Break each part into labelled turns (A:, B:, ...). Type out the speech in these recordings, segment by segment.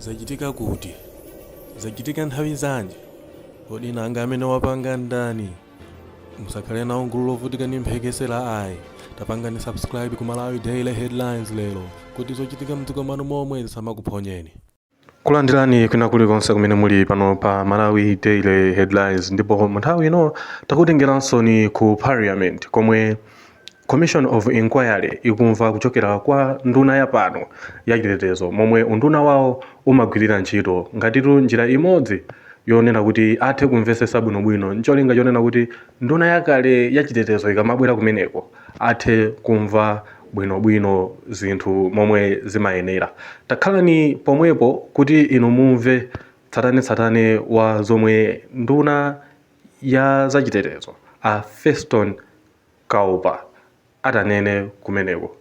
A: zachitika kuti zachitika nthawi zanji kodi nanga amene wapanga ndani musakhale nawo gulu lovutika ndi mphekesera ayi tapangani subscribe ku Malawi Daily Headlines lero kuti zochitika mdziko manu momwe zisamakuphonyeni. Kulandirani kwina kulikonse kumene muli pano pa Malawi Daily Headlines, ndipo nthawi ino takutengeranso ni ku Parliament komwe Commission of Inquiry ikumva kuchokera kwa nduna ya pano ya chitetezo momwe unduna wawo umagwirira ntchito ngatitu njira imodzi yonena kuti athe kumvesesa bwinobwino ncholinga chonena kuti nduna yakale ya chitetezo ikamabwera kumeneko athe kumva bwinobwino zinthu momwe zimayenera. Takhalani pomwepo kuti inu mumve tsatane wa zomwe nduna ya zachitetezo a Felix Kaupa atanene kumeneko.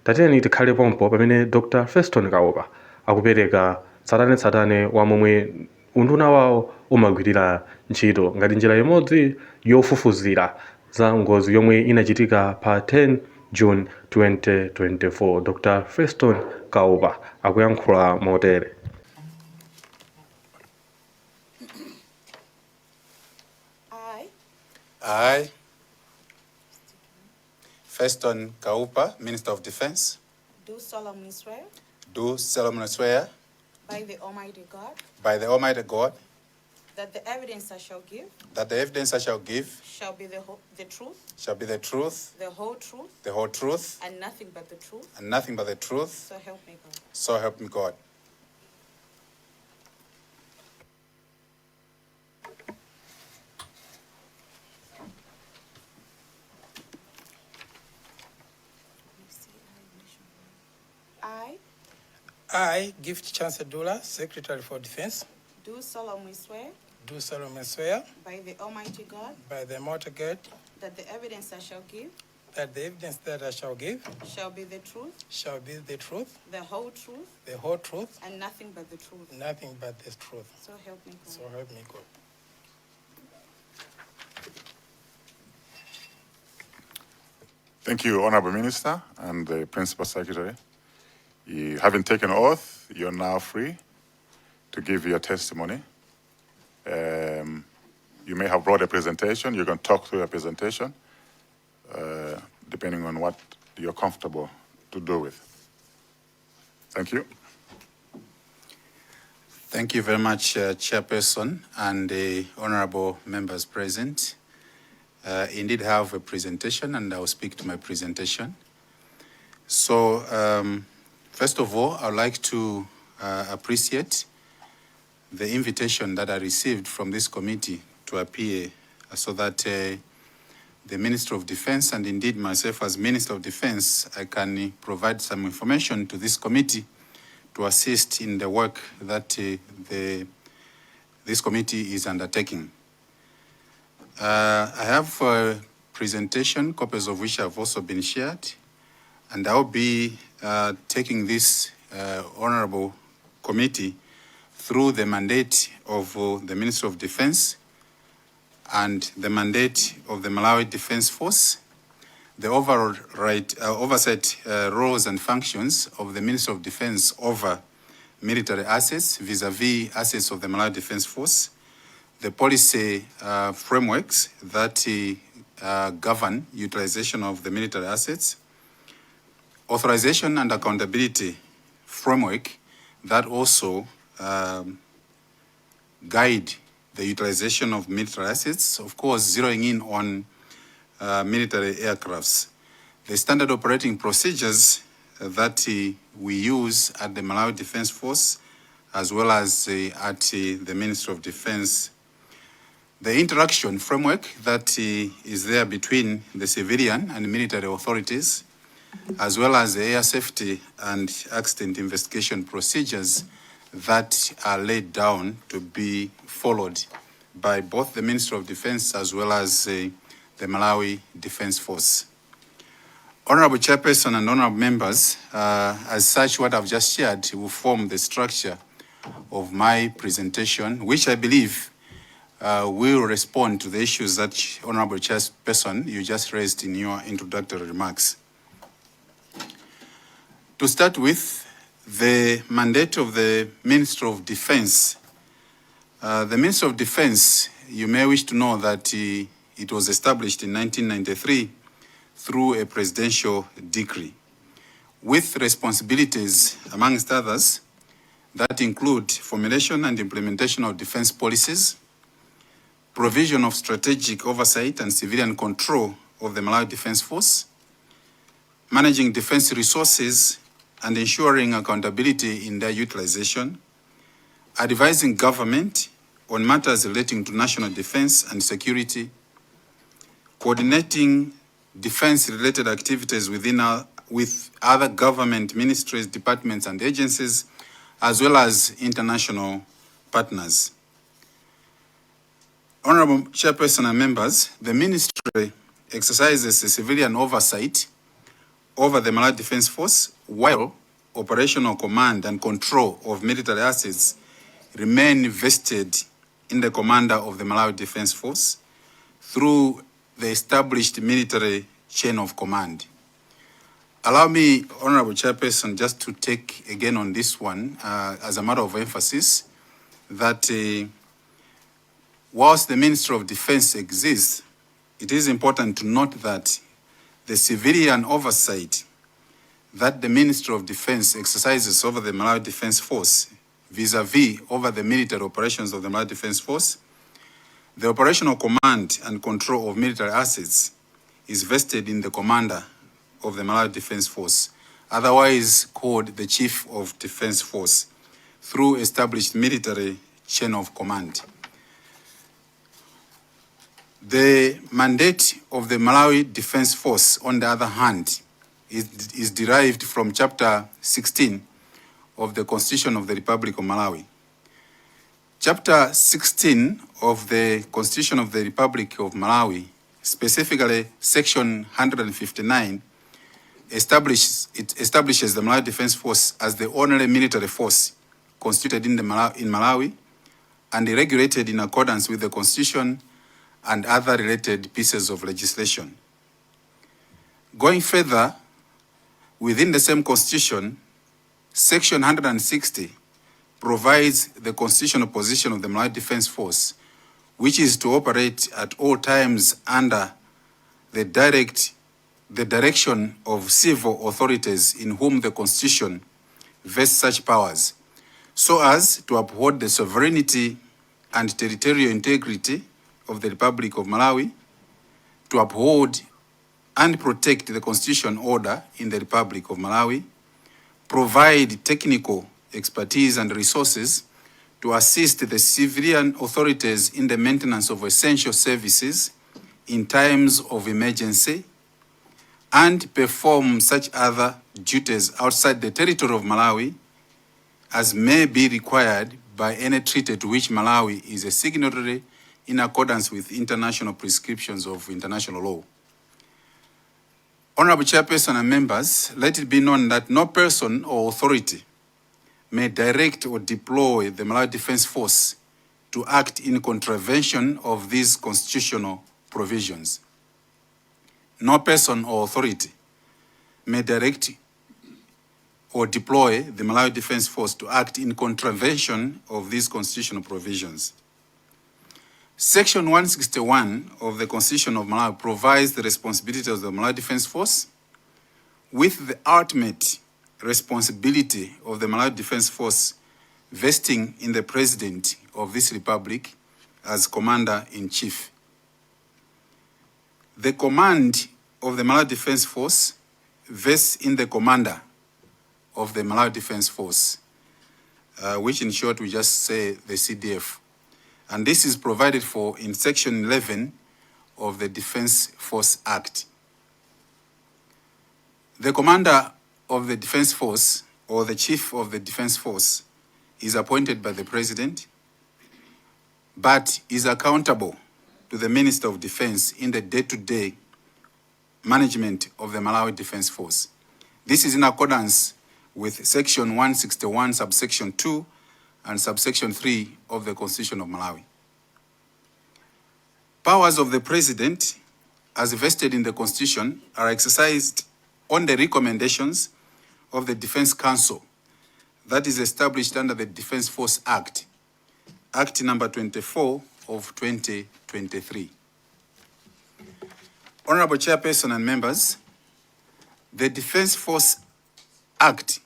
A: Tatiyeni tikhale pompo pamene Dr. Felix Kaupa akupereka tsatane wa momwe unduna wawo umagwirira ntchito ngati njira imodzi yofufuzira za ngozi yomwe inachitika pa 10 June 2024. Dr. Felix Kaupa akuyankhula motere.
B: I, Felix Kaupa, Minister of Defense,
C: do solemnly swear
B: by the Almighty God
C: that the evidence I shall give
B: shall be the truth,
C: the whole truth,
B: the whole truth,
C: and nothing but the truth.
B: So
C: help me God.
B: So help me God.
D: I, Gift Chancellor, Secretary for Defense,
C: Do solemnly swear
D: by the Almighty God
C: that the evidence I shall give
D: that the evidence that I shall give
C: shall be the truth,
D: the whole truth,
C: and nothing but the truth.
D: So help me God.
C: So help me God.
E: Thank you, Honorable Minister and the Principal Secretary. Having taken oath, you're now free to give your testimony. You may have brought a presentation. You can talk through your presentation, depending on what you're comfortable to do with. Thank you.
B: Thank you very much, Chairperson and the honorable members present. Indeed, I have a presentation, and I will speak to my presentation. So, first of all, I would like to appreciate the invitation that I received from this committee to appear so that the Minister of Defense, and indeed myself as Minister of Defense, I can provide some information to this committee to assist in the work that this committee is undertaking. I have a presentation, copies of which have also been shared, and I'll be taking this honorable committee through the mandate of the Minister of Defense and the mandate of the Malawi Defense Force, the overall oversight roles and functions of the Minister of Defense over military assets vis-a-vis assets of the Malawi Defense Force, the policy frameworks that govern utilization of the military assets, authorization and accountability framework that also guide the utilization of military assets, of course zeroing in on military aircrafts, the standard operating procedures that we use at the Malawi Defense Force as well as at the Ministry of Defense, the interaction framework that is there between the civilian and military authorities, as well as the air safety and accident investigation procedures that are laid down to be followed by both the Ministry of Defense as well as the Malawi Defense Force. Honorable Chairperson and honorable members, as such, what I've just shared will form the structure of my presentation, which I believe will respond to the issues that Honorable Chairperson you just raised in your introductory remarks. To start with, The mandate of the Minister of Defense. The Minister of Defense, you may wish to know that it was established in 1993 through a presidential decree, with responsibilities, amongst others, that include formulation and implementation of defense policies, provision of strategic oversight and civilian control of the Malawi Defense Force, managing defense resources and ensuring accountability in their utilization, advising government on matters relating to national defense and security, coordinating defense-related activities with other government ministries, departments, and agencies, as well as international partners. Honorable Chairperson and members, the Ministry exercises a civilian oversight over the Malawi Defense Force, while operational command and control of military assets remain vested in the commander of the Malawi Defense Force through the established military chain of command. Allow me, Honorable Chairperson, just to take again on this one as a matter of emphasis that whilst the Ministry of Defense exists, it is important to note that the civilian oversight that the Ministry of Defense exercises over the Malawi Defense Force vis-a-vis over the military operations of the Malawi Defense Force, the operational command and control of military assets is vested in the commander of the Malawi Defense Force, otherwise called the Chief of Defense Force, through established military chain of command. The mandate of the Malawi Defense Force, on the other hand, is derived from Chapter 16 of the Constitution of the Republic of Malawi. Chapter 16 of the Constitution of the Republic of Malawi, specifically Section 159, establishes the Malawi Defense Force as the only military force constituted in Malawi and regulated in accordance with the Constitution and other related pieces of legislation. Going further, within the same Constitution, Section 160 provides the constitutional position of the Malawi Defense Force, which is to operate at all times under the direction of civil authorities in whom the Constitution vests such powers, so as to uphold the sovereignty and territorial integrity of the Republic of Malawi, to uphold and protect the constitutional order in the Republic of Malawi, provide technical expertise and resources to assist the civilian authorities in the maintenance of essential services in times of emergency, and perform such other duties outside the territory of Malawi as may be required by any treaty to which Malawi is a signatory in accordance with international prescriptions of international law. Honorable Chairperson and members, let it be known that no person or authority may direct or deploy the Malawi Defense Force to act in contravention of these constitutional provisions. No person or authority may direct or deploy the Malawi Defense Force to act in contravention of these constitutional provisions. Section 161 of the Constitution of Malawi provides the responsibilities of the Malawi Defense Force, with the ultimate responsibility of the Malawi Defense Force vesting in the President of this Republic as Commander-in-Chief. The command of the Malawi Defense Force vests in the Commander of the Malawi Defense Force, which in short we just say the CDF. And this is provided for in Section 11 of the Defense Force Act. The Commander of the Defense Force, or the Chief of the Defense Force, is appointed by the President, but is accountable to the Minister of Defense in the day-to-day management of the Malawi Defense Force. This is in accordance with Section 161, subsection 2, and subsection 3 of the Constitution of Malawi. Powers of the President, as vested in the Constitution, are exercised on the recommendations of the Defense Council that is established under the Defence Force Act, Act number 24 of 2023. Honorable Chairperson and members, the Defence Force Act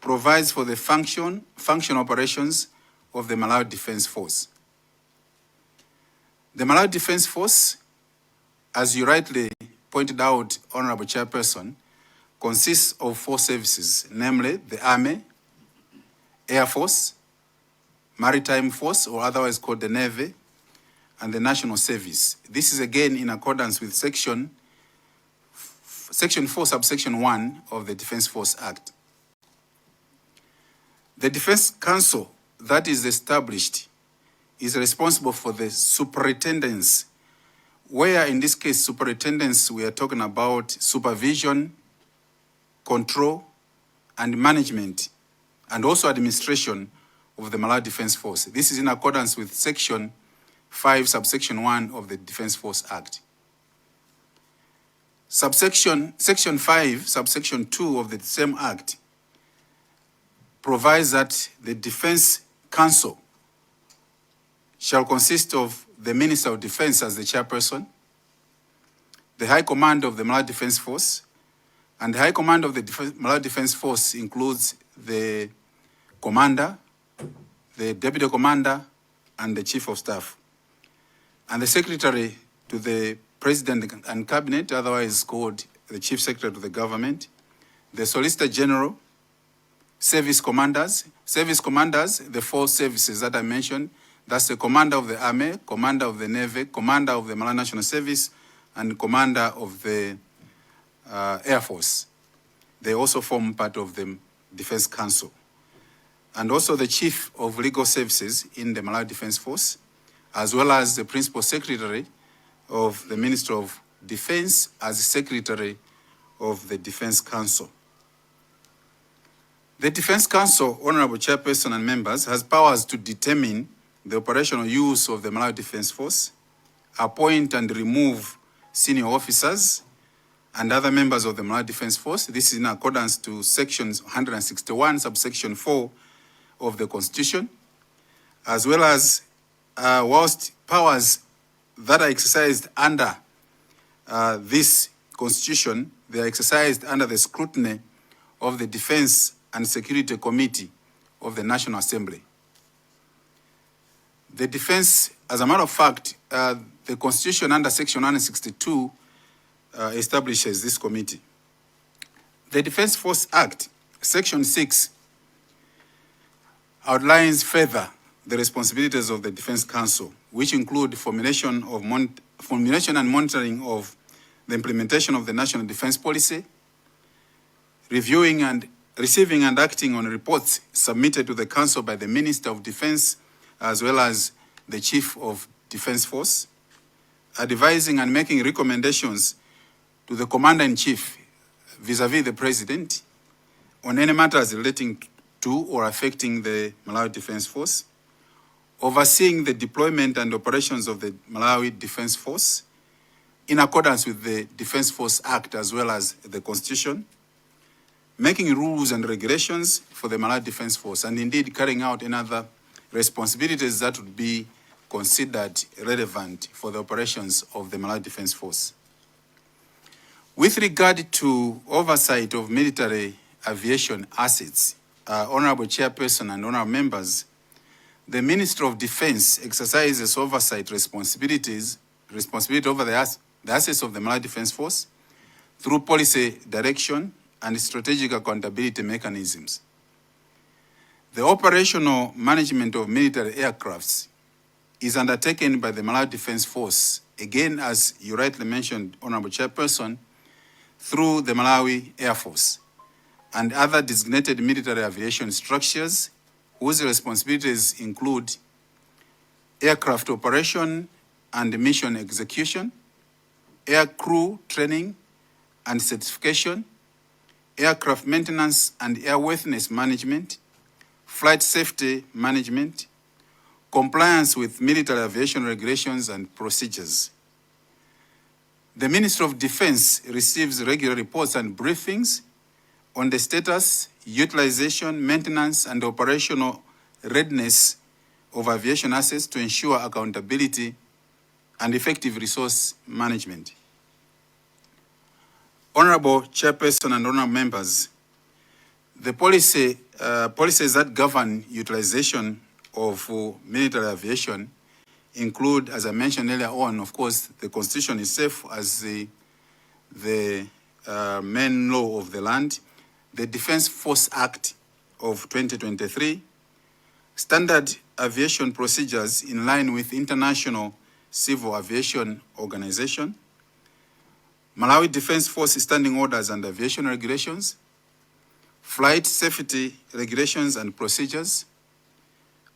B: provides for the function operations of the Malawi Defence Force. The Malawi Defence Force, as you rightly pointed out, Honorable Chairperson, consists of 4 services, namely the Army, Air Force, Maritime Force, or otherwise called the Navy, and the National Service. This is again in accordance with Section 4, subsection 1 of the Defence Force Act. The Defence Council that is established is responsible for the superintendents, where in this case, superintendents, we are talking about supervision, control, and management, and also administration of the Malawi Defence Force. This is in accordance with Section 5, subsection 1 of the Defence Force Act. Section 5, subsection 2 of the same Act provides that the Defence Council shall consist of the Minister of Defence as the chairperson, the High Command of the Malawi Defence Force, and the High Command of the Malawi Defence Force includes the Commander, the Deputy Commander, and the Chief of Staff, and the Secretary to the President and Cabinet, otherwise called the Chief Secretary to the Government, the Solicitor General, Service Commanders, the 4 services that I mentioned. That's the Commander of the Army, Commander of the Navy, Commander of the Malawi National Service, and Commander of the Air Force. They also form part of the Defence Council. And also the Chief of Legal Services in the Malawi Defence Force, as well as the Principal Secretary of the Ministry of Defence as Secretary of the Defence Council. The Defence Council, Honorable Chairperson and members, has powers to determine the operational use of the Malawi Defence Force, appoint and remove senior officers and other members of the Malawi Defence Force. This is in accordance to Sections 161, subsection 4 of the Constitution, as well as whilst powers that are exercised under this Constitution, they are exercised under the scrutiny of the Defence and Security Committee of the National Assembly. The defense, as a matter of fact, the Constitution under Section 162 establishes this committee. The Defence Force Act, Section 6, outlines further the responsibilities of the Defence Council, which include formulation and monitoring of the implementation of the National Defence Policy, reviewing and receiving and acting on reports submitted to the Council by the Minister of Defence, as well as the Chief of Defence Force, advising and making recommendations to the Commander-in-Chief vis-à-vis the President on any matters relating to or affecting the Malawi Defence Force, overseeing the deployment and operations of the Malawi Defence Force in accordance with the Defence Force Act as well as the Constitution, making rules and regulations for the Malawi Defence Force, and indeed carrying out any other responsibilities that would be considered relevant for the operations of the Malawi Defence Force. With regard to oversight of military aviation assets, Honorable Chairperson and Honorable Members, the Ministry of Defence exercises oversight responsibility over the assets of the Malawi Defence Force through policy direction and strategic accountability mechanisms. The operational management of military aircrafts is undertaken by the Malawi Defence Force, again, as you rightly mentioned, Honorable Chairperson, through the Malawi Air Force and other designated military aviation structures whose responsibilities include aircraft operation and mission execution, air crew training and certification, aircraft maintenance and airworthiness management, flight safety management, compliance with military aviation regulations and procedures. The Ministry of Defence receives regular reports and briefings on the status, utilization, maintenance, and operational readiness of aviation assets to ensure accountability and effective resource management. Honorable Chairperson and honorable members, the policies that govern utilization of military aviation include, as I mentioned earlier on, of course, the Constitution itself as the main law of the land, the Defense Force Act of 2023, standard aviation procedures in line with International Civil Aviation Organization, Malawi Defense Force Standing Orders and Aviation Regulations, flight safety regulations and procedures,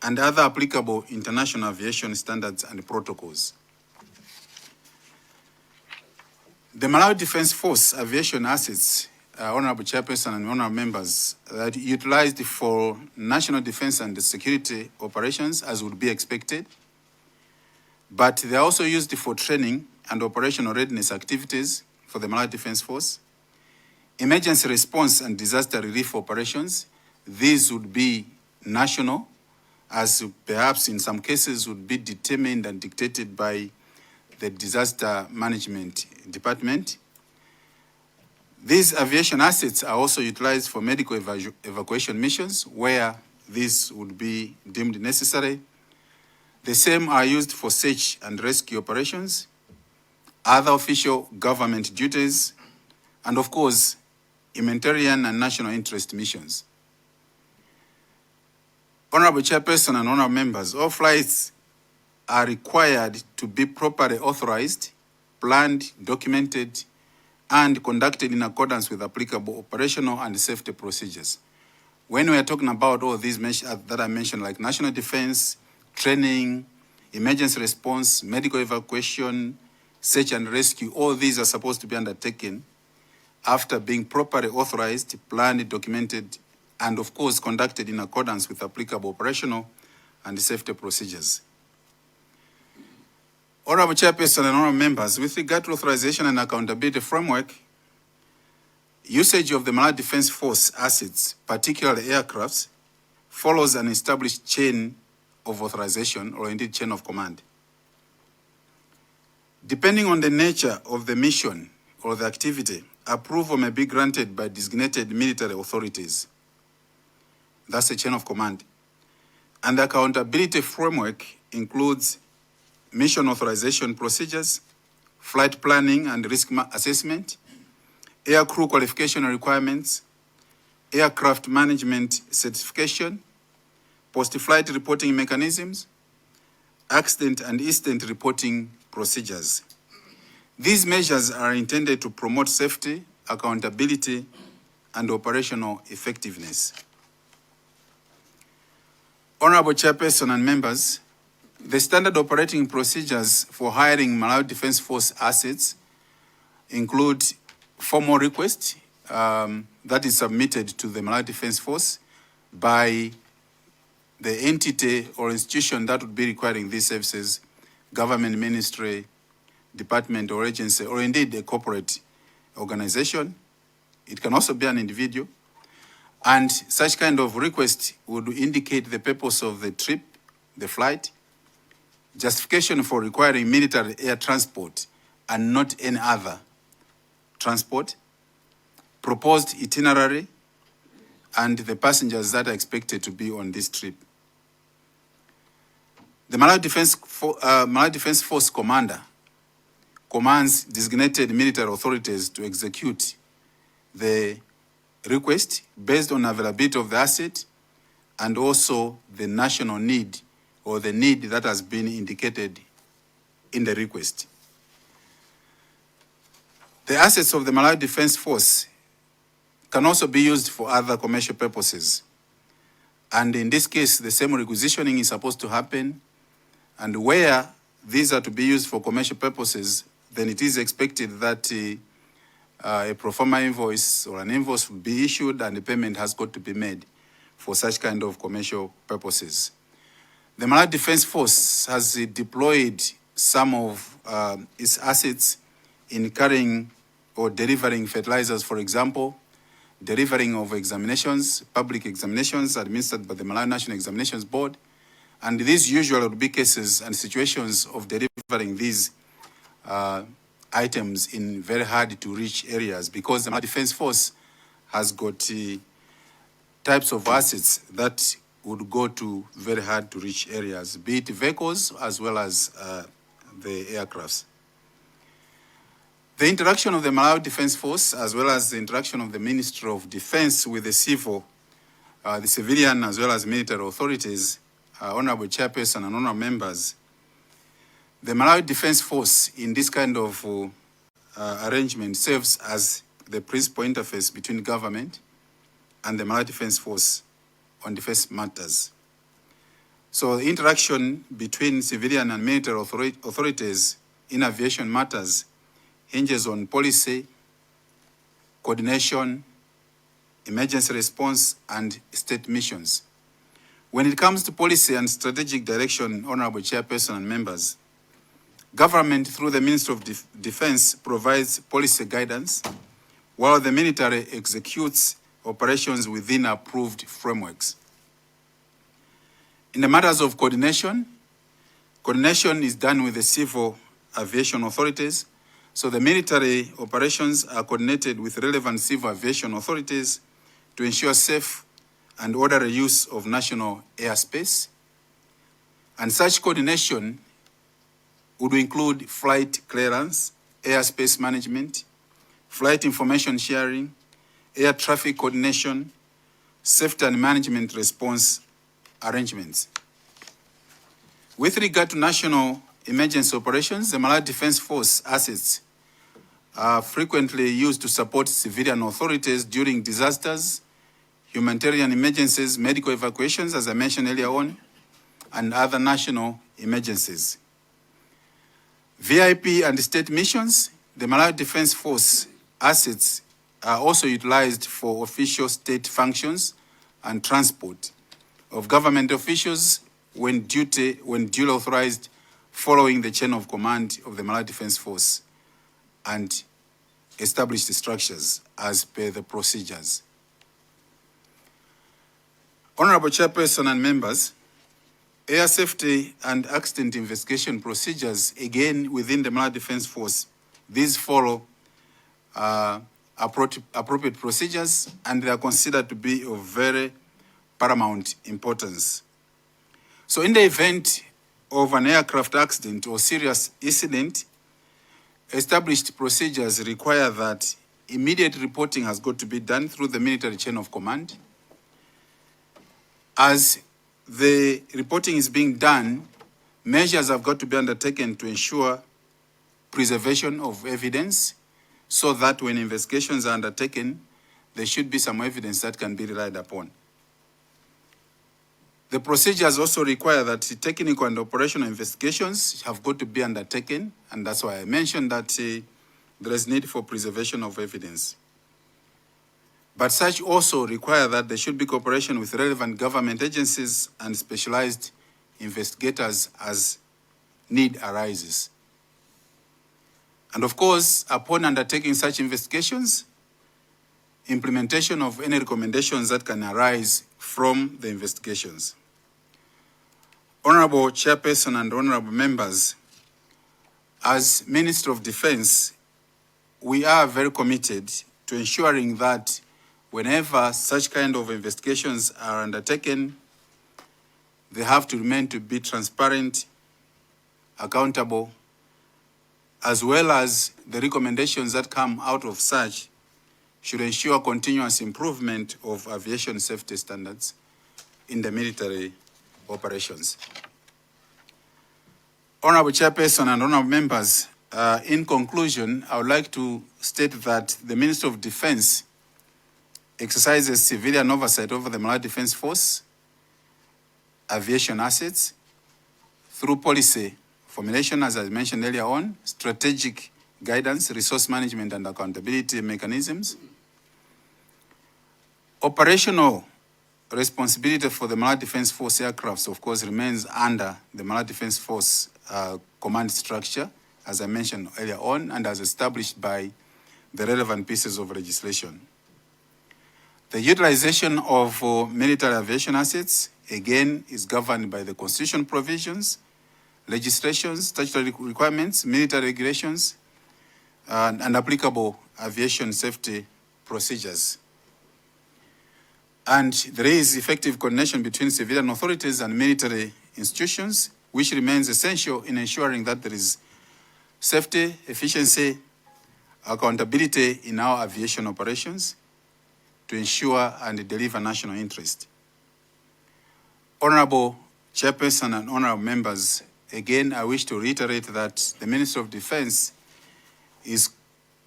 B: and other applicable international aviation standards and protocols. The Malawi Defense Force aviation assets, Honorable Chairperson and honorable members, that utilized for national defense and security operations as would be expected, but they are also used for training and operational readiness activities for the Malawi Defense Force, emergency response and disaster relief operations. These would be national, as perhaps in some cases would be determined and dictated by the Disaster Management Department. These aviation assets are also utilized for medical evacuation missions where this would be deemed necessary. The same are used for search and rescue operations, other official government duties, and of course, humanitarian and national interest missions. Honorable Chairperson and honorable members, all flights are required to be properly authorized, planned, documented, and conducted in accordance with applicable operational and safety procedures. When we are talking about all these that I mentioned, like national defense, training, emergency response, medical evacuation, search and rescue, all these are supposed to be undertaken after being properly authorized, planned, documented, and of course conducted in accordance with applicable operational and safety procedures. Honorable Chairperson and honorable members, with regard to authorization and accountability framework, usage of the Malawi Defense Force assets, particularly aircrafts, follows an established chain of authorization, or indeed chain of command. Depending on the nature of the mission or the activity, approval may be granted by designated military authorities. That's a chain of command. And the accountability framework includes mission authorization procedures, flight planning and risk assessment, air crew qualification requirements, aircraft management certification, post-flight reporting mechanisms, accident and incident reporting procedures. These measures are intended to promote safety, accountability, and operational effectiveness. Honorable Chairperson and members, the standard operating procedures for hiring Malawi Defense Force assets include formal request that is submitted to the Malawi Defense Force by the entity or institution that would be requiring these services, government ministry, department or agency, or indeed a corporate organization. It can also be an individual. And such kind of request would indicate the purpose of the trip, the flight, justification for requiring military air transport and not any other transport, proposed itinerary, and the passengers that are expected to be on this trip. The Malawi Defense Force commander commands designated military authorities to execute the request based on availability of the asset and also the national need or the need that has been indicated in the request. The assets of the Malawi Defense Force can also be used for other commercial purposes. And in this case, the same requisitioning is supposed to happen. And where these are to be used for commercial purposes, then it is expected that a pro forma invoice or an invoice will be issued and the payment has got to be made for such kind of commercial purposes. The Malawi Defense Force has deployed some of its assets in carrying or delivering fertilizers, for example, delivering of examinations, public examinations administered by the Malawi National Examinations Board. And these usually would be cases and situations of delivering these items in very hard to reach areas, because the Malawi Defense Force has got types of assets that would go to very hard to reach areas, be it vehicles as well as the aircrafts. The interaction of the Malawi Defense Force as well as the interaction of the Ministry of Defense with the the civilian as well as military authorities, Honorable Chairperson and Honorable Members, the Malawi Defense Force in this kind of arrangement serves as the principal interface between government and the Malawi Defense Force on defense matters. So the interaction between civilian and military authorities in aviation matters hinges on policy, coordination, emergency response, and state missions. When it comes to policy and strategic direction, Honorable Chairperson and members, government through the Ministry of Defense provides policy guidance, while the military executes operations within approved frameworks. In the matters of coordination, coordination is done with the civil aviation authorities. So the military operations are coordinated with relevant civil aviation authorities to ensure safe and orderly use of national airspace. And such coordination would include flight clearance, airspace management, flight information sharing, air traffic coordination, safety and management response arrangements. With regard to national emergency operations, the Malawi Defense Force assets are frequently used to support civilian authorities during disasters, humanitarian emergencies, medical evacuations, as I mentioned earlier on, and other national emergencies. VIP and state missions, the Malawi Defense Force assets are also utilized for official state functions and transport of government officials when duly authorized, following the chain of command of the Malawi Defense Force and established structures as per the procedures. Honorable Chairperson and members, air safety and accident investigation procedures, again within the Malawi Defense Force, these follow appropriate procedures, and they are considered to be of very paramount importance. So in the event of an aircraft accident or serious incident, established procedures require that immediate reporting has got to be done through the military chain of command. As the reporting is being done, measures have got to be undertaken to ensure preservation of evidence, so that when investigations are undertaken, there should be some evidence that can be relied upon. The procedures also require that technical and operational investigations have got to be undertaken, and that's why I mentioned that there is need for preservation of evidence. But such also require that there should be cooperation with relevant government agencies and specialized investigators as need arises. And of course, upon undertaking such investigations, implementation of any recommendations that can arise from the investigations. Honorable Chairperson and honorable members, as Minister of Defense, we are very committed to ensuring that whenever such kind of investigations are undertaken, they have to remain to be transparent, accountable, as well as the recommendations that come out of such should ensure continuous improvement of aviation safety standards in the military operations. Honorable Chairperson and honorable members, in conclusion, I would like to state that the Ministry of Defense exercises civilian oversight over the Malawi Defense Force, aviation assets, through policy formulation, as I mentioned earlier on, strategic guidance, resource management and accountability mechanisms. Operational responsibility for the Malawi Defense Force aircrafts, of course, remains under the Malawi Defense Force command structure, as I mentioned earlier on, and as established by the relevant pieces of legislation. The utilization of military aviation assets, again, is governed by the constitution provisions, legislations, statutory requirements, military regulations, and applicable aviation safety procedures. And there is effective coordination between civilian authorities and military institutions, which remains essential in ensuring that there is safety, efficiency, accountability in our aviation operations to ensure and deliver national interest. Honorable Chairperson and honorable members, again, I wish to reiterate that the Ministry of Defense is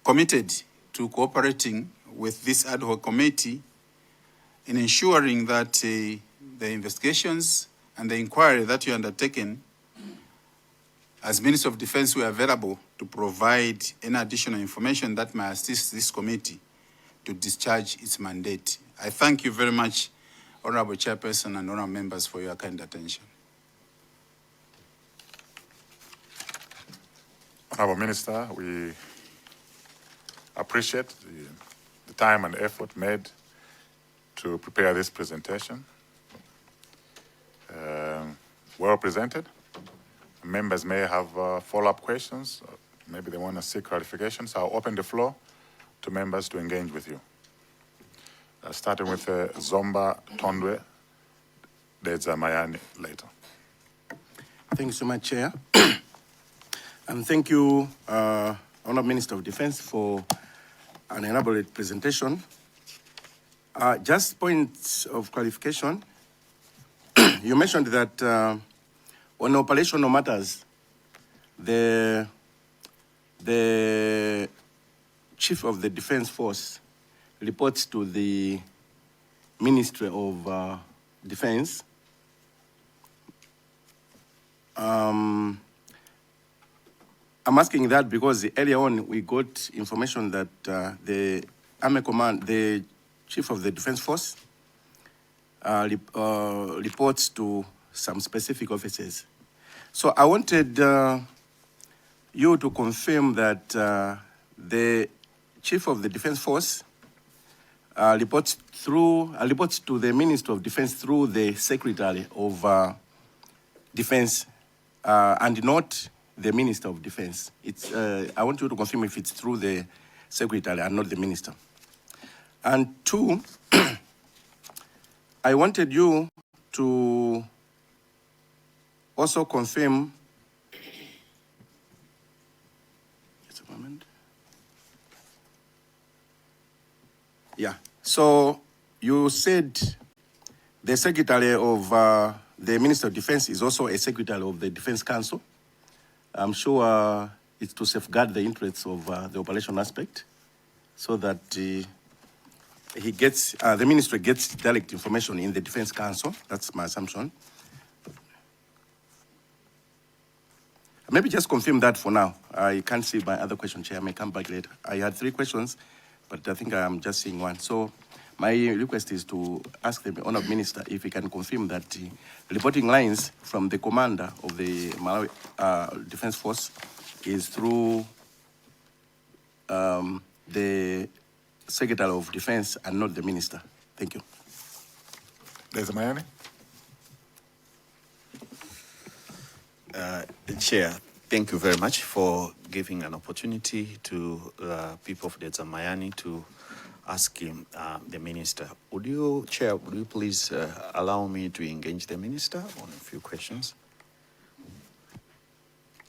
B: committed to cooperating with this ad hoc committee in ensuring that the investigations and the inquiry that you undertaken, as Minister of Defense, we are available to provide any additional information that may assist this committee to discharge its mandate. I thank you very much, Honorable Chairperson and honorable members, for your kind attention.
E: Honorable Minister, we appreciate the time and effort made to prepare this presentation. Well presented. Members may have follow-up questions. Maybe they want to seek clarifications. I'll open the floor to members to engage with you. Starting with Zomba Tondwe, Dedza Mayani later.
F: Thank you so much, Chair. And thank you, Honourable Minister of Defence, for an elaborate presentation. Just points of clarification. You mentioned that on operational matters, the Chief of the Defence Force reports to the Ministry of Defence. I'm asking that because earlier on we got information that the Army Command, the Chief of the Defence Force, reports to some specific officers. So I wanted you to confirm that the Chief of the Defence Force reports to the Minister of Defence through the Secretary of Defence and not the Minister of Defence. It's, I want you to confirm if it's through the Secretary and not the Minister. And two, I wanted you to also confirm, just a moment. Yeah, so you said the Secretary of the Minister of Defence is also a Secretary of the Defence Council. I'm sure it's to safeguard the interests of the operation aspect so that he gets, the ministry gets direct information in the Defense Council. That's my assumption. Maybe just confirm that for now. I can't see my other question, Chair. I may come back later. I had 3 questions, but I think I'm just seeing 1. So my request is to ask the Honourable Minister if he can confirm that the reporting lines from the commander of the Malawi Defence Force is through the Secretary of Defence and not the Minister. Thank you.
E: There's Mayani.
G: Chair, thank you very much for giving an opportunity to people of the Zamayani to ask him, the Minister. Would you, Chair, would you please allow me to engage the Minister on a few questions?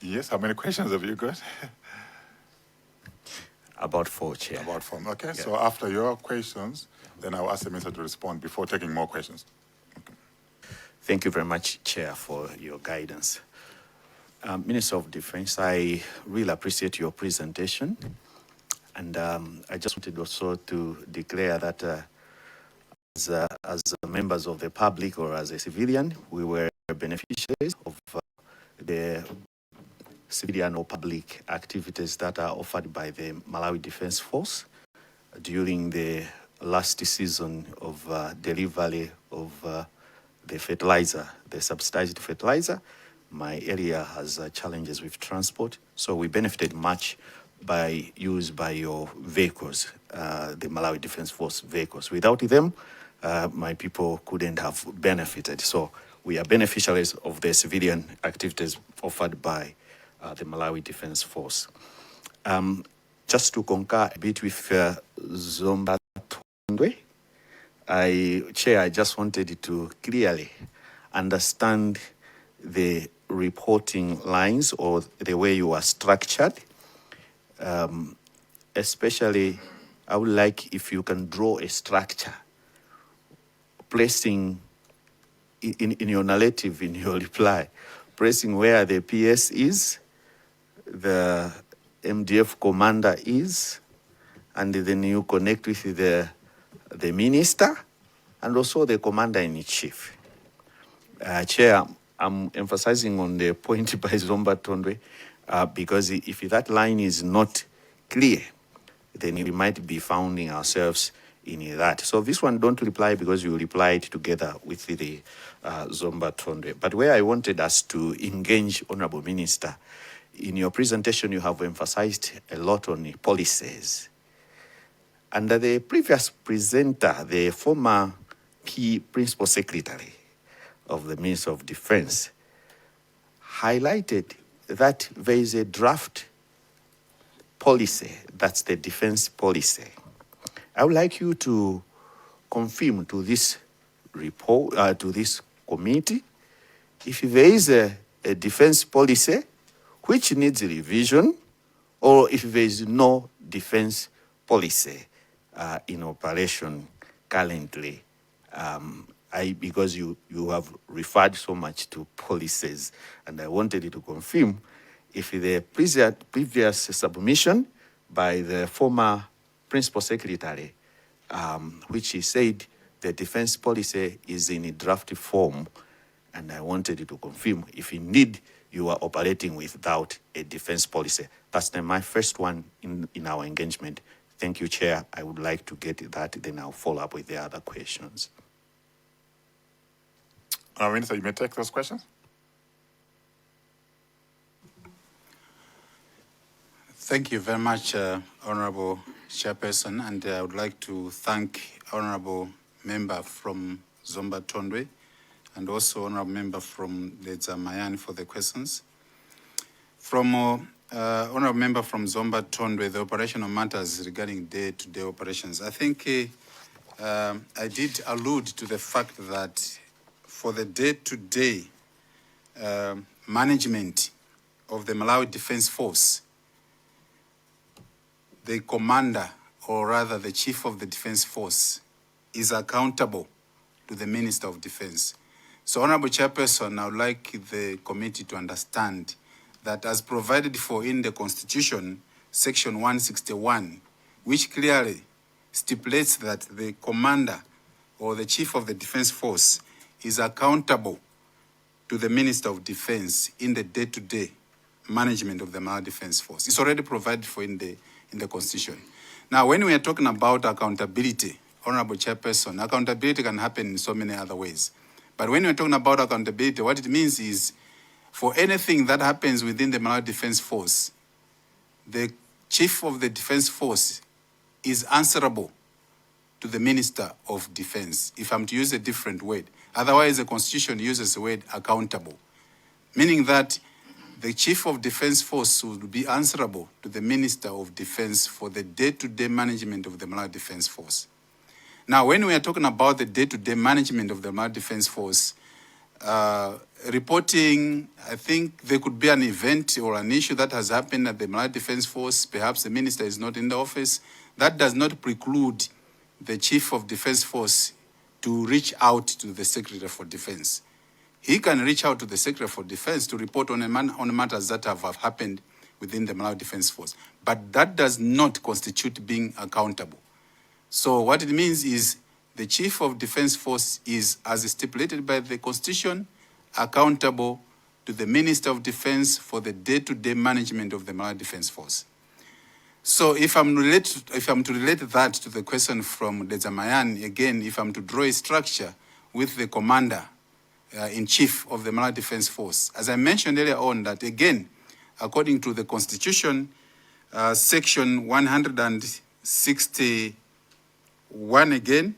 E: Yes, how many questions have you got?
G: About 4, Chair.
E: About 4, okay.
G: Yeah.
E: So after your questions, then I'll ask the Minister to respond before taking more questions. Okay.
G: Thank you very much, Chair, for your guidance. Minister of Defense, I really appreciate your presentation. And I just wanted also to declare that as members of the public or as a civilian, we were beneficiaries of the civilian or public activities that are offered by the Malawi Defense Force during the last season of delivery of the fertilizer, the subsidized fertilizer. My area has challenges with transport, so we benefited much used by your vehicles, the Malawi Defense Force vehicles. Without them, my people couldn't have benefited. So we are beneficiaries of the civilian activities offered by the Malawi Defense Force. Just to concur a bit with Zomba Tondwe, Chair, I just wanted to clearly understand the reporting lines or the way you are structured. Especially, I would like if you can draw a structure, placing in your narrative, in your reply, placing where the PS is, the MDF commander is, and then you connect with the minister and also the commander-in-chief. Chair, I'm emphasizing on the point by Zomba Tondwe because if that line is not clear, then we might be finding ourselves in that. So this one, don't reply because you replied together with the Zomba Tondwe. But where I wanted us to engage, Honorable Minister, in your presentation, you have emphasized a lot on the policies. Under the previous presenter, the former key principal secretary of the Ministry of Defense highlighted that there is a draft policy, that's the defense policy. I would like you to confirm to this report, to this committee, if there is a defense policy which needs revision, or if there is no defense policy in operation currently. Because you have referred so much to policies, and I wanted you to confirm if the previous submission by the former principal secretary, which he said the defense policy is in a draft form, and I wanted you to confirm if indeed you are operating without a defense policy. That's my first one in our engagement. Thank you, Chair. I would like to get that, then I'll follow up with the other questions.
E: Minister, you may take those questions.
B: Thank you very much, Honorable Chairperson, and I would like to thank Honorable Member from Zomba Tondwe and also Honorable Member from Mayan for the questions. From Honorable Member from Zomba Tondwe, the operational matters regarding day-to-day operations. I think I did allude to the fact that for the day-to-day management of the Malawi Defense Force, the commander, or rather the chief of the Defense Force, is accountable to the Minister of Defense. So, Honorable Chairperson, I would like the committee to understand that as provided for in the Constitution, Section 161, which clearly stipulates that the commander or the chief of the Defense Force is accountable to the Minister of Defense in the day-to-day management of the Malawi Defense Force. It's already provided for in the Constitution. Now, when we are talking about accountability, Honorable Chairperson, accountability can happen in so many other ways. But when we're talking about accountability, what it means is for anything that happens within the Malawi Defense Force, the chief of the Defense Force is answerable to the Minister of Defense, if I'm to use a different word. Otherwise, the Constitution uses the word accountable, meaning that the Chief of Defense Force will be answerable to the Minister of Defense for the day-to-day management of the Malawi Defense Force. Now, when we are talking about the day-to-day management of the Malawi Defense Force, reporting, I think there could be an event or an issue that has happened at the Malawi Defense Force. Perhaps the minister is not in the office. That does not preclude the Chief of Defense Force to reach out to the Secretary for Defense. He can reach out to the Secretary for Defense to report on matters that have happened within the Malawi Defense Force. But that does not constitute being accountable. So what it means is the Chief of Defense Force is, as stipulated by the Constitution, accountable to the Minister of Defense for the day-to-day management of the Malawi Defense Force. So if I'm to relate that to the question from Mayan, again, if I'm to draw a structure with the commander in chief of the Malawi Defense Force, as I mentioned earlier on, that again, according to the Constitution, section 161 again,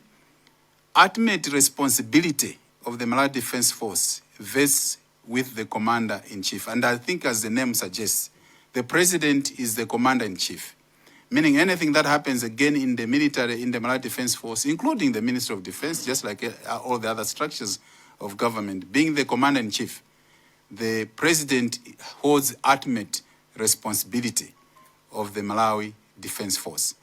B: ultimate responsibility of the Malawi Defense Force vests with the Commander-in-Chief. And I think as the name suggests, the President is the Commander-in-Chief, meaning anything that happens again in the military, in the Malawi Defense Force, including the Minister of Defense, just like all the other structures of government, being the Commander-in-Chief, the President holds ultimate responsibility of the Malawi Defense Force.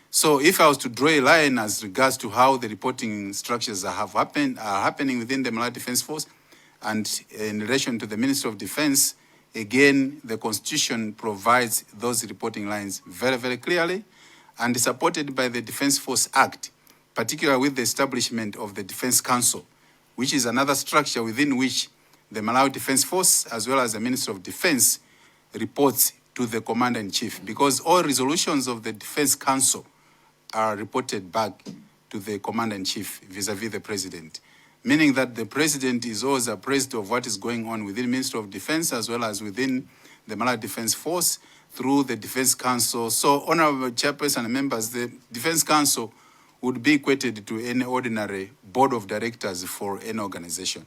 B: So if I was to draw a line as regards to how the reporting structures are happening within the Malawi Defense Force, and in relation to the Ministry of Defense, again, the Constitution provides those reporting lines very, very clearly, and is supported by the Defense Force Act, particularly with the establishment of the Defense Council, which is another structure within which the Malawi Defense Force, as well as the Ministry of Defense, reports to the Commander-in-Chief, because all resolutions of the Defense Council are reported back to the Commander-in-Chief vis-a-vis the President, meaning that the President is always appraised of what is going on within the Ministry of Defense as well as within the Malawi Defense Force through the Defense Council. So, Honorable Chairperson and members, the Defense Council would be equated to any ordinary board of directors for any organization.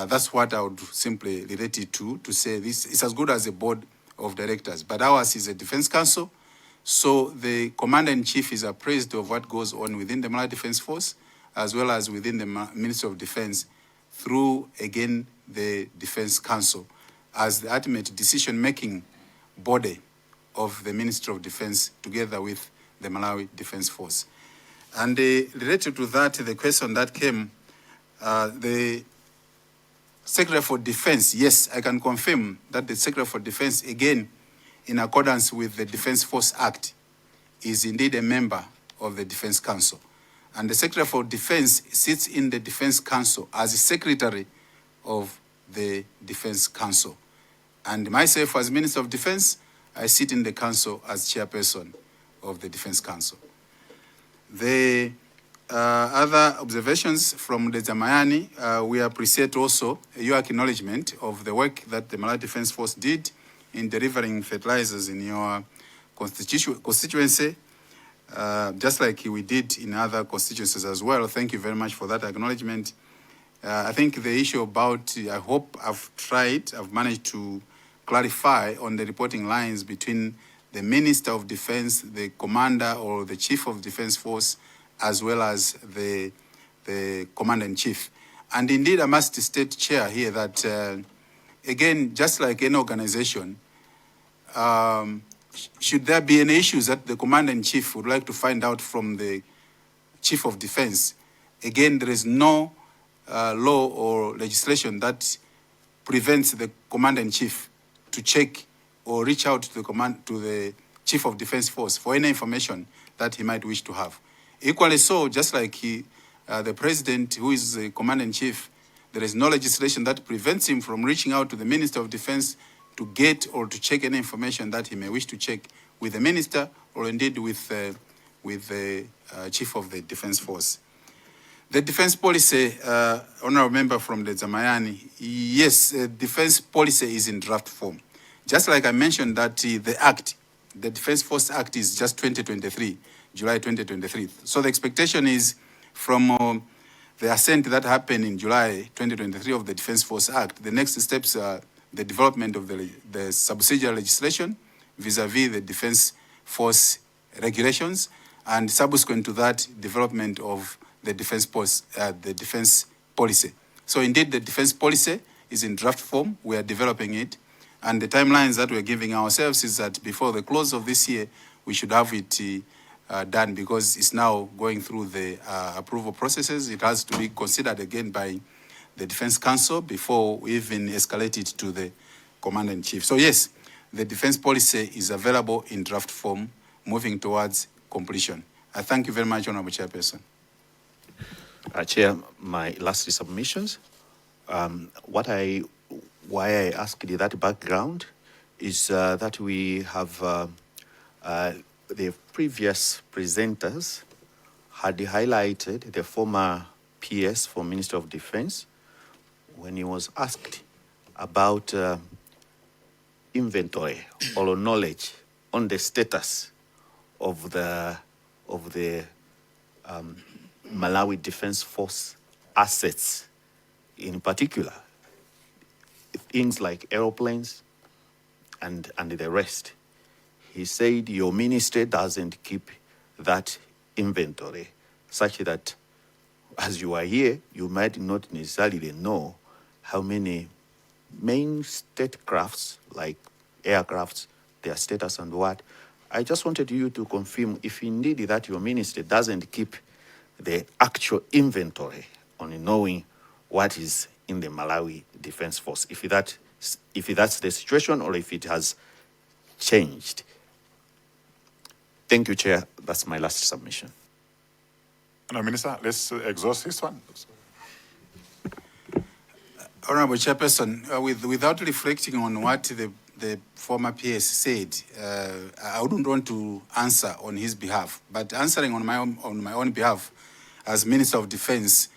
B: That's what I would simply relate it to say this is as good as a board of directors. But ours is a Defense Council, so the Commander-in-Chief is appraised of what goes on within the Malawi Defense Force, as well as within the Ministry of Defense, through, again, the Defense Council, as the ultimate decision-making body of the Ministry of Defense, together with the Malawi Defense Force. And related to that, the question that came, the Secretary for Defense, yes, I can confirm that the Secretary for Defense, again, in accordance with the Defense Force Act, is indeed a member of the Defense Council. And the Secretary for Defense sits in the Defense Council as the Secretary of the Defense Council. And myself, as Minister of Defense, I sit in the Council as Chairperson of the Defense Council. The other observations from the Zamayani, we appreciate also your acknowledgement of the work that the Malawi Defense Force did in delivering fertilizers in your constituency, just like we did in other constituencies as well. Thank you very much for that acknowledgement. I think the issue about, I hope I've managed to clarify on the reporting lines between the Minister of Defense, the Commander or the Chief of Defense Force, as well as the Commander-in-Chief. And indeed, I must state, Chair, here that, again, just like any organization, should there be any issues that the Commander-in-Chief would like to find out from the Chief of Defense, again, there is no law or legislation that prevents the Commander-in-Chief to check or reach out to the Chief of Defense Force for any information that he might wish to have. Equally so, just like the President, who is the Commander-in-Chief, there is no legislation that prevents him from reaching out to the Minister of Defense to get or to check any information that he may wish to check with the Minister or indeed with the Chief of the Defense Force. The defense policy, Honourable Member from the Zamayani, yes, defense policy is in draft form. Just like I mentioned that the Act, the Defense Force Act is just 2023, July 2023. So the expectation is from the assent that happened in July 2023 of the Defense Force Act, the next steps are the development of the subsidiary legislation vis-a-vis the Defense Force regulations, and subsequent to that, development of the defense policy. So indeed, the defense policy is in draft form. We are developing it. And the timelines that we're giving ourselves is that before the close of this year, we should have it done, because it's now going through the approval processes. It has to be considered again by the Defense Council before we even escalate it to the Commander-in-Chief. So yes, the defense policy is available in draft form, moving towards completion. I thank you very much, Honourable Chairperson.
G: Chair, my last submissions. Why I asked that background is that we have the previous presenters had highlighted the former PS for Minister of Defense when he was asked about inventory or knowledge on the status of the Malawi Defense Force assets, in particular, things like aeroplanes and the rest. He said your ministry doesn't keep that inventory, such that as you are here, you might not necessarily know how many main state crafts, like aircrafts, their status and what. I just wanted you to confirm if indeed that your ministry doesn't keep the actual inventory on knowing what is in the Malawi Defense Force, if that's the situation or if it has changed. Thank you, Chair. That's my last submission.
E: Now, Minister, let's exhaust this one.
B: Honorable Chairperson, without reflecting on what the former PS said, I wouldn't want to answer on his behalf, but answering on my own behalf as Minister of Defense,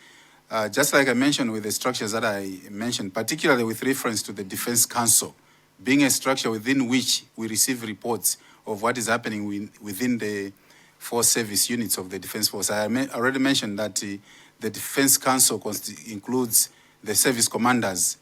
B: just like I mentioned with the structures that I mentioned, particularly with reference to the Defense Council, being a structure within which we receive reports of what is happening within the 4 service units of the Defense Force. I already mentioned that the Defense Council includes the service commanders,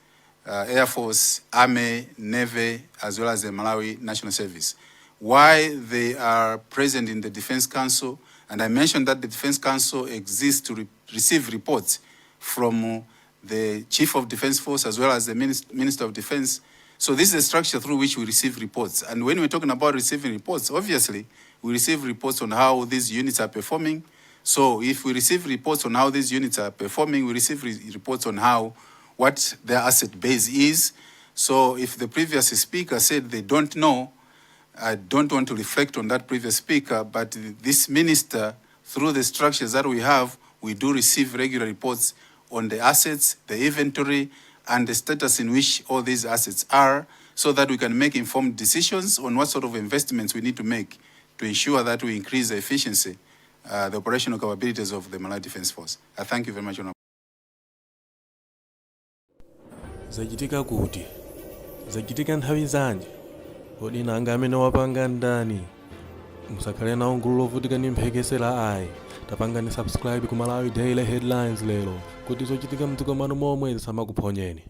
B: Air Force, Army, Navy, as well as the Malawi National Service. Why they are present in the Defense Council, and I mentioned that the Defense Council exists to receive reports from the Chief of Defense Force as well as the Minister of Defense. So this is a structure through which we receive reports. And when we're talking about receiving reports, obviously, we receive reports on how these units are performing. So if we receive reports on how these units are performing, we receive reports on what their asset base is. So if the previous speaker said they don't know, I don't want to reflect on that previous speaker, but this minister, through the structures that we have, we do receive regular reports on the assets, the inventory, and the status in which all these assets are, so that we can make informed decisions on what sort of investments we need to make to ensure that we increase the efficiency, the operational capabilities of the Malawi Defense Force. I thank you very much, Honorable.
A: Zachitika kuti? Zachitika nthawi zanji? Kodi nanga amene wapanga ndani? Musakhale nawo gulu lovutika ndi mphekesera ayi. Tapangani subscribe ku Malawi Daily Headlines lero kuti zochitika mdziko mwanu momwe zisamakuponyeni.